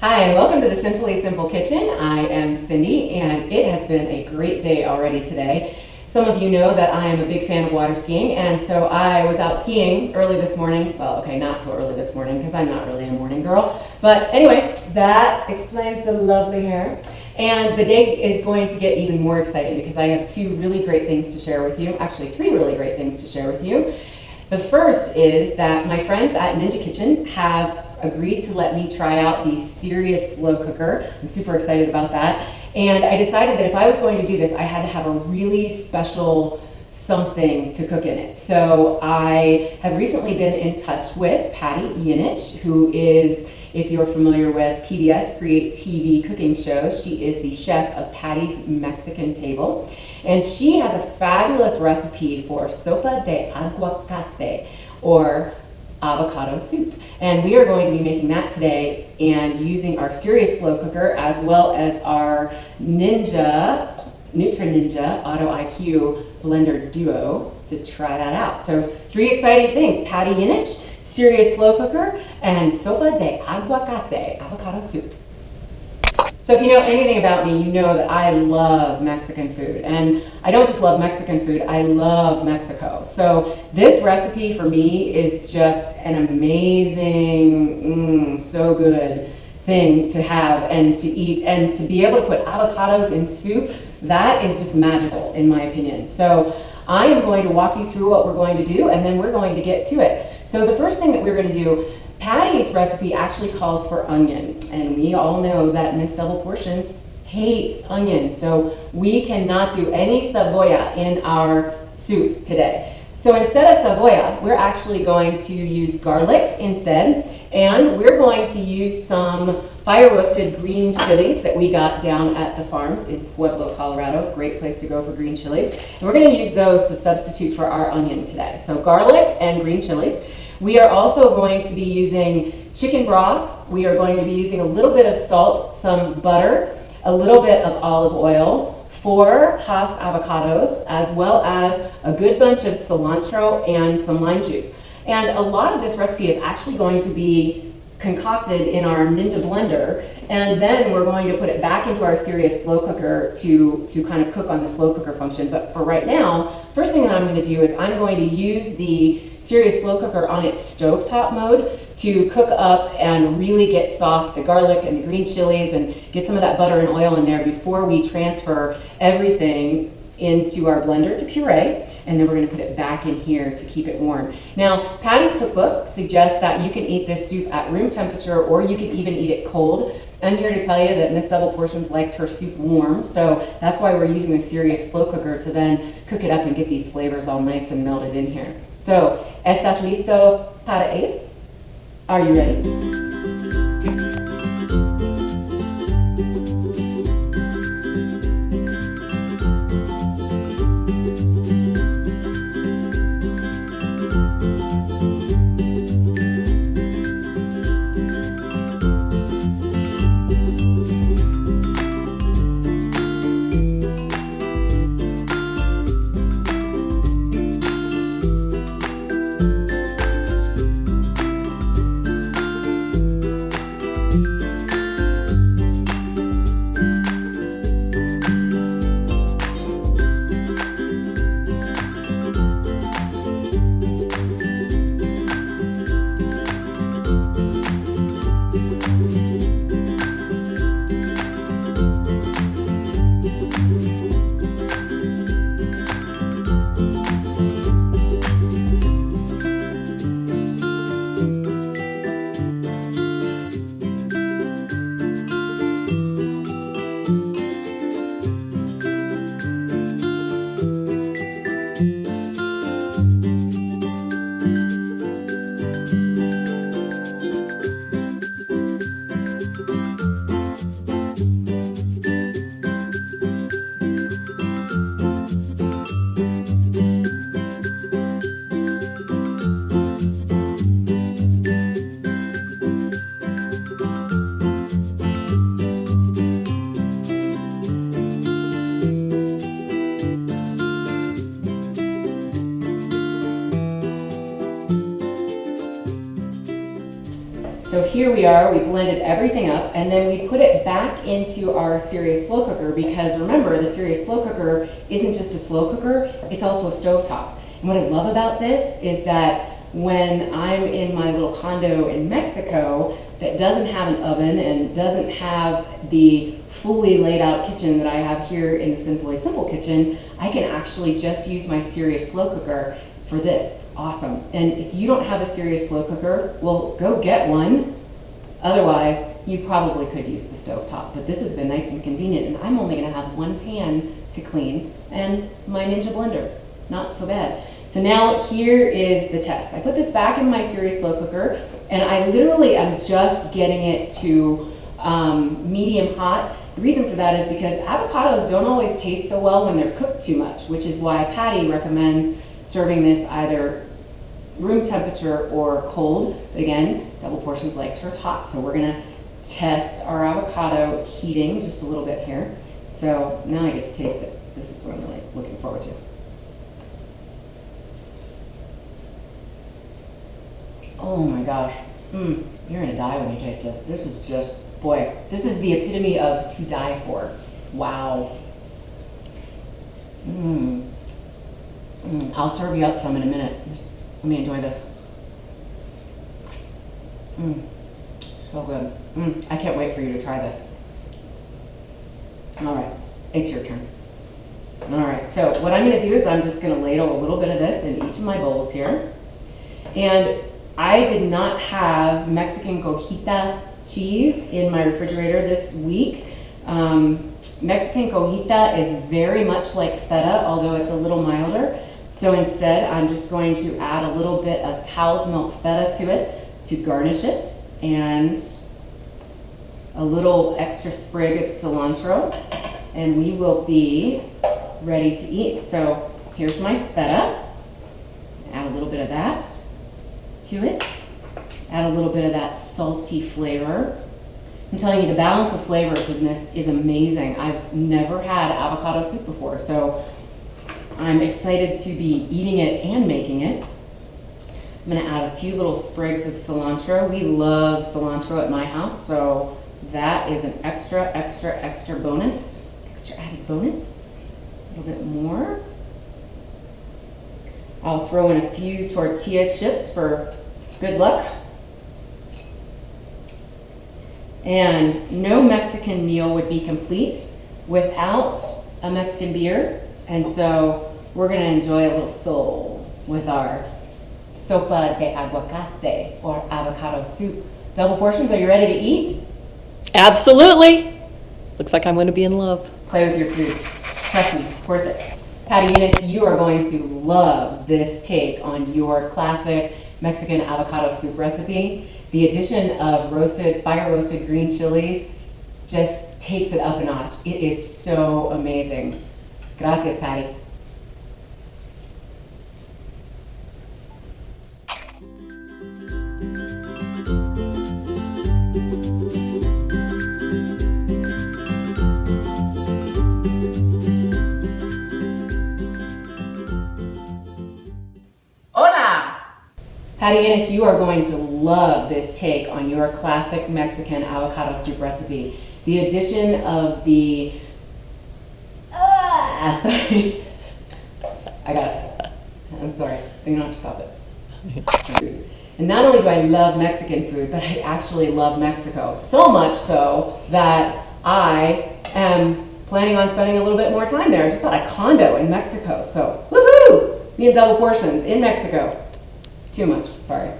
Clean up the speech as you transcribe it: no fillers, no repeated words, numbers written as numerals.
Hi, and welcome to the Cinfully Simple Kitchen. I am Cindy, and it has been a great day already today. Some of you know that I am a big fan of water skiing, and so I was out skiing early this morning. Well, okay, not so early this morning, because I'm not really a morning girl. But anyway, that explains the lovely hair. And the day is going to get even more exciting because I have two really great things to share with you. Actually, three really great things to share with you. The first is that my friends at Ninja Kitchen have agreed to let me try out the Serious Slow Cooker. I'm super excited about that. And I decided that if I was going to do this, I had to have a really special something to cook in it. So I have recently been in touch with Pati Jinich, who is, if you're familiar with PBS Create TV cooking shows, she is the chef of Pati's Mexican Table. And she has a fabulous recipe for Sopa de Aguacate, or avocado soup. And we are going to be making that today and using our Serious Slow Cooker as well as our Ninja Auto IQ blender duo to try that out. So three exciting things: Pati Jinich, Serious Slow Cooker, and Sopa de Aguacate, avocado soup. So if you know anything about me, you know that I love Mexican food. And I don't just love Mexican food, I love Mexico. So this recipe for me is just an amazing, so good thing to have and to eat. And to be able to put avocados in soup, that is just magical in my opinion. So I am going to walk you through what we're going to do, and then we're going to get to it. So the first thing that we're going to do, Pati's recipe actually calls for onion, and we all know that Miss Double Portions hates onion, so we cannot do any cebolla in our soup today. So instead of cebolla, we're actually going to use garlic instead, and we're going to use some fire roasted green chilies that we got down at the farms in Pueblo, Colorado. Great place to go for green chilies. And we're going to use those to substitute for our onion today. So garlic and green chilies. We are also going to be using chicken broth. We are going to be using a little bit of salt, some butter, a little bit of olive oil, 4 Hass avocados, as well as a good bunch of cilantro and some lime juice. And a lot of this recipe is actually going to be concocted in our Ninja blender, and then we're going to put it back into our Serious Slow Cooker to kind of cook on the slow cooker function. But for right now, first thing that I'm going to do is I'm going to use the Serious Slow Cooker on its stovetop mode to cook up and really get soft the garlic and the green chilies and get some of that butter and oil in there before we transfer everything into our blender to puree, and then we're going to put it back in here to keep it warm. Now, Pati's cookbook suggests that you can eat this soup at room temperature, or you can even eat it cold. I'm here to tell you that Miss Double Portions likes her soup warm, so that's why we're using the Serious Slow Cooker to then cook it up and get these flavors all nice and melted in here. So, ¿estás listo para ir? Are you ready? So here we are, we blended everything up, and then we put it back into our serious slow cooker, because remember, the serious slow cooker isn't just a slow cooker, it's also a stovetop. And what I love about this is that when I'm in my little condo in Mexico that doesn't have an oven and doesn't have the fully laid out kitchen that I have here in the Cinfully Simple kitchen, I can actually just use my serious slow cooker for this. It's awesome. And if you don't have a serious slow cooker, well, go get one. Otherwise, you probably could use the stovetop, but this has been nice and convenient, and I'm only gonna have one pan to clean and my Ninja blender. Not so bad. So now here is the test. I put this back in my serious slow cooker, and I literally am just getting it to medium hot. The reason for that is because avocados don't always taste so well when they're cooked too much, which is why Pati recommends serving this either room temperature or cold. But again, double portions likes hers hot, so we're gonna test our avocado heating just a little bit here. So now I get to taste it. This is what I'm really looking forward to. Oh my gosh, you're gonna die when you taste this. This is just, boy, this is the epitome of to die for. Wow. I'll serve you up some in a minute. Just let me enjoy this. So good. I can't wait for you to try this. All right, it's your turn. All right, so what I'm gonna do is I'm just gonna ladle a little bit of this in each of my bowls here. And I did not have Mexican cojita cheese in my refrigerator this week. Mexican cojita is very much like feta, although it's a little milder. So instead, I'm just going to add a little bit of cow's milk feta to it to garnish it, and a little extra sprig of cilantro, and we will be ready to eat. So here's my feta. Add a little bit of that to it. Add a little bit of that salty flavor. I'm telling you, the balance of flavors in this is amazing. I've never had avocado soup before, so I'm excited to be eating it and making it. I'm gonna add a few little sprigs of cilantro. We love cilantro at my house, so that is an extra bonus, extra added bonus. A little bit more. I'll throw in a few tortilla chips for good luck. And no Mexican meal would be complete without a Mexican beer. And so we're gonna enjoy a little soul with our Sopa de Aguacate, or avocado soup. Double portions, are you ready to eat? Absolutely. Looks like I'm going to be in love. Play with your food. Trust me, it's worth it. Pati Jinich, you are going to love this take on your classic Mexican avocado soup recipe. The addition of fire roasted green chilies just takes it up a notch. It is so amazing. Gracias, Pati. Pati Jinich, you are going to love this take on your classic Mexican avocado soup recipe. The addition of the, sorry, I got it. I'm sorry, you don't have to stop it. And not only do I love Mexican food, but I actually love Mexico. So much so that I am planning on spending a little bit more time there. I just bought a condo in Mexico, so woohoo! Me and double portions in Mexico. Too much, sorry.